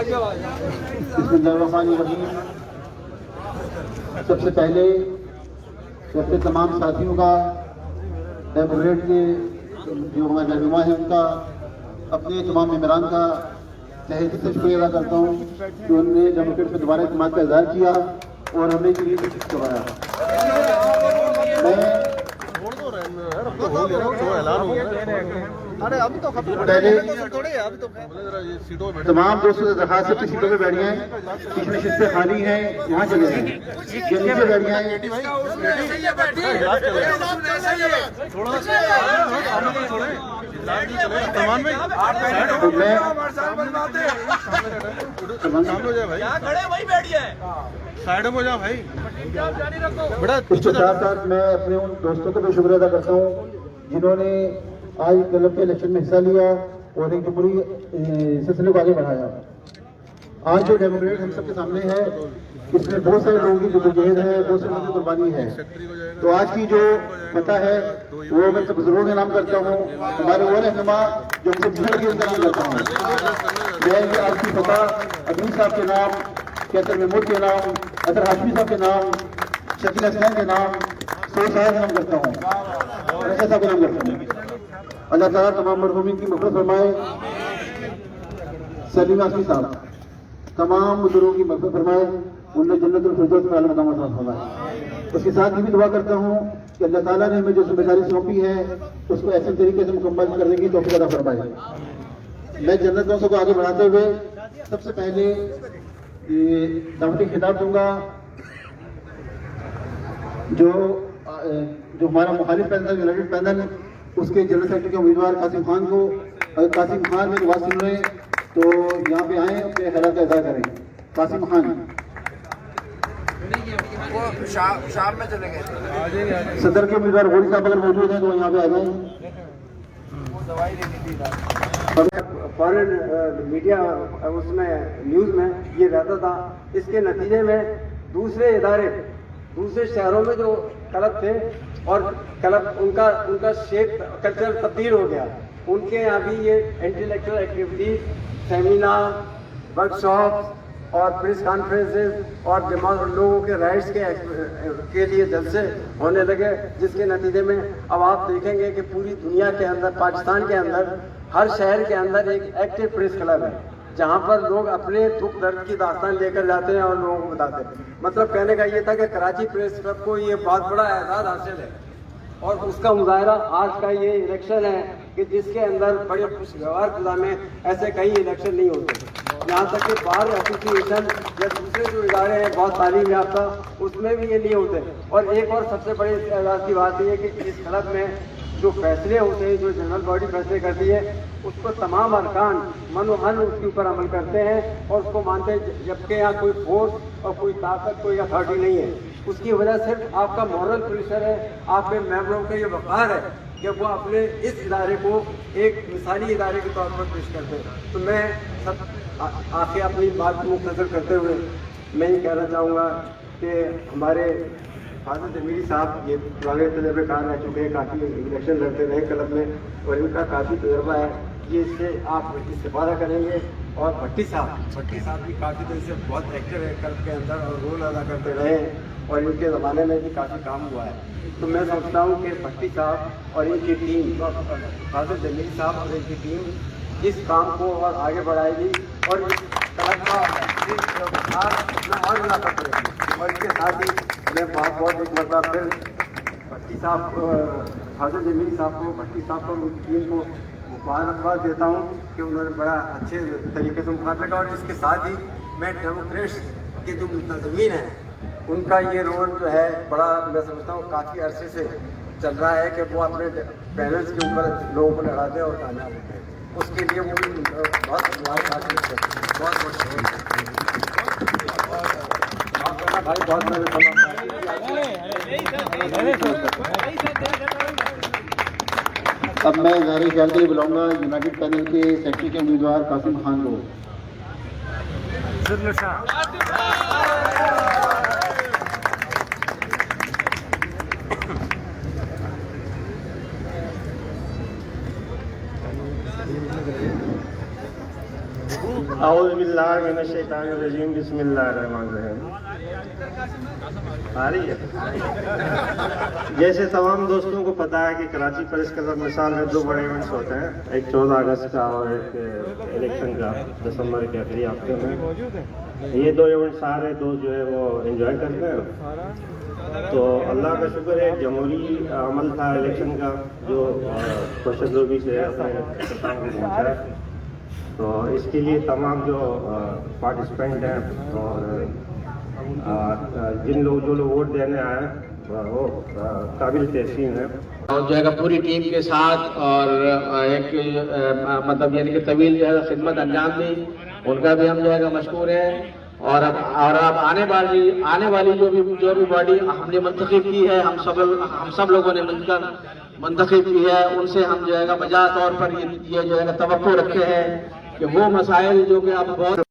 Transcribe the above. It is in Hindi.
बिस्मिल्लाहिर्रहमानिर्रहीम। सबसे पहले अपने तमाम साथियों का, डेमोक्रेट के जो हमारे रहनुमा हैं उनका, अपने तमाम मेम्बरान का तहे दिल से शुक्रिया अदा करता हूँ कि उन्होंने डेमोक्रेट पर दोबारा इत्मीनान का इज़हार किया और हमें के लिए कोशिश करवाया। अरे अब तो पहले तमाम दोस्तों से दरखास्त है, सीटों पे बैठ जाएं, पिछली सीटें खाली हैं, यहाँ चले जाएं, नीचे बैठ जाएं। साइड में जा भाई। इसके साथ साथ मैं अपने उन दोस्तों को भी शुक्रिया अदा करता हूँ जिन्होंने आज क्लब के इलेक्शन में हिस्सा लिया और एक जमहूरी सिलसिले को आगे बढ़ाया। आज जो डेमोक्रेट हम सबके सामने है, इसमें बहुत सारे लोगों की जद्दोजहद है, बहुत से लोगों की कुर्बानी है। तो आज की जो फतह है वो मैं सब बुजुर्गों के नाम करता हूँ, हमारे वो रहनुमा जो हमसे बुजुर्ग के उनका नाम करता हूँ। मैं आज की फतह अमीर साहब के नाम, कैसर महमूद के नाम, अतर हाशमी साहब के नाम, शकील हसनैन के नाम, सोच साहब के नाम करता हूँ, रशा साहब के नाम करता हूँ। अल्लाह ताला तमाम मरहूमीन की मग़फ़िरत फरमाए। सलीम आसमी साहब तमाम बुजुर्गों की मग़फ़िरत फरमाए, उन्हें जन्नतुल फिरदौस में आला मक़ाम अता फरमाए। उसके साथ ये भी दुआ करता हूँ कि अल्लाह ताला ने हमें जो ज़िम्मेदारी सौंपी है उसको ऐसे तरीके से मुकम्मल करने की तौफ़ीक़ अता फरमाए। मैं जन्नत दोस्तों को आगे बढ़ाते हुए सबसे पहले दावती खिताब दूंगा जो हमारा मुखालिफ पैनल, यूनाइटेड पैनल, उसके जनरल सेक्रेटरी के उम्मीदवार कासिम खान को। अगर कासिम खान में बात सुन रहे हैं तो यहाँ पे आए, अपने ख्यालात का इज़हार करें। कासिम खान वो शाम में चले गए। सदर के उम्मीदवार गोरी साहब अगर मौजूद हैं तो यहाँ पे आ जाए। फॉरेन मीडिया उसमें न्यूज़ में ये रहता था, इसके नतीजे में दूसरे इदारे, दूसरे शहरों में जो क्लब थे और क्लब उनका शेप कल्चर तब्दील हो गया। उनके यहाँ भी ये इंटेलेक्चुअल एक्टिविटी, सेमिनार, वर्कशॉप और प्रेस कॉन्फ्रेंसेस और लोगों के राइट्स के लिए जलसे होने लगे, जिसके नतीजे में अब आप देखेंगे कि पूरी दुनिया के अंदर, पाकिस्तान के अंदर, हर शहर के अंदर एक एक्टिव प्रेस क्लब है जहाँ पर लोग अपने दुख दर्द की दास्तान लेकर जाते हैं और लोगों को बताते हैं। मतलब कहने का ये था कि कराची प्रेस क्लब को ये बहुत बड़ा एजाज़ हासिल है और उसका मुजाहरा आज का ये इलेक्शन है कि जिसके अंदर बड़े खुशगवार खुदा में ऐसे कई इलेक्शन नहीं होते। यहाँ तक कि बार एसोसिएशन या दूसरे जो इदारे हैं बहुत तालीम याफ्ता, उसमें भी ये नहीं होते। और एक और सबसे बड़ी एजाज़ की बात ये है कि इस क्लब में जो फैसले होते हैं, जो जनरल बॉडी फैसले करती है, उसको तमाम अरकान मनोहन उसके ऊपर अमल करते हैं और उसको मानते हैं, जबकि यहाँ कोई फोर्स और कोई ताकत, कोई अथॉरिटी नहीं है। उसकी वजह सिर्फ आपका मॉरल प्रेशर है, आपके मेंबरों का ये वक़ार है कि वो अपने इस इदारे को एक मिसाली इदारे के तौर पर पेश करते हैं। तो मैं सब आखिर अपनी बात को मुख्तसर करते हुए मैं ये कहना चाहूँगा कि हमारे हाजिर जमीरी साहब ये पुराने तजर्बेकार रह चुके हैं, काफ़ी इलेक्शन लड़ते रहे क्लब में और इनका काफ़ी तजर्बा है, ये इससे आप इस्तेफादा करेंगे। और भट्टी साहब भी काफ़ी देर से बहुत एक्टिव है क्लब के अंदर और रोल अदा करते रहे और इनके ज़माने में भी काफ़ी काम हुआ है। तो मैं समझता हूँ कि भट्टी साहब और इनकी टीम, हाजिर जमीरी साहब और इनकी टीम इस काम को और आगे बढ़ाएगी और इस क्लब का और बना सकते हैं। और इसके साथ ही मैं बहुत एक मतलब फिर भट्टी साहब, हाजिर जमीरी साहब को, भट्टी साहब को, उनकी टीम को मुबारकबाद देता हूँ कि उन्होंने बड़ा अच्छे तरीके से मुकाबला किया। और इसके साथ ही मैं डेमोक्रेट्स के जो मुंतज़मीन हैं उनका ये रोल जो है बड़ा, मैं समझता हूँ काफ़ी अरसे से चल रहा है कि वो अपने पैनल्स के ऊपर लोगों को लड़ाते हैं और कामयाब होते हैं। उसके लिए वो भी बहुत मुबारकबाद देते हैं। बहुत भाई बहुत अब मैं ज़ाहिर ख्याल के लिए बुलाऊंगा यूनाइटेड पैनल के सेक्रेटरी के उम्मीदवार कासिम खान को। औज़ुबिल्लाहिमिनश्शैतानिर्रजीम बिस्मिल्लाहिर्रहमानिर्रहीम। आ रही है। जैसे तमाम दोस्तों को पता है कि कराची प्रेस क्लब में साल में 2 बड़े इवेंट्स होते हैं, एक 14 अगस्त का और एक इलेक्शन का दिसंबर के आखिरी हफ्ते में। ये 2 इवेंट सारे दोस्त जो है वो एंजॉय करते हैं। तो अल्लाह का शुक्र है, जमहूरी अमल था इलेक्शन का जो खुशनसीबी से अपने इख्तिताम को पहुंचा है। तो इसके लिए तमाम जो पार्टिसिपेंट हैं और जिन लोग जो लोग वोट देने आए वो काबिल तहसीन है। और जो है पूरी टीम के साथ और एक मतलब यानी कि तवील जो है खिदमत अंजाम दी, उनका भी हम जो है मशकूर हैं। और अब आने वाली जो भी बॉडी हमने मुंतखब की है, हम सब लोगों ने मिलकर मुंतखब की है, उनसे हम जो है बजा तौर पर ये जो है तवक्को रखे हैं कि वो मसाइल जो कि आप बहुत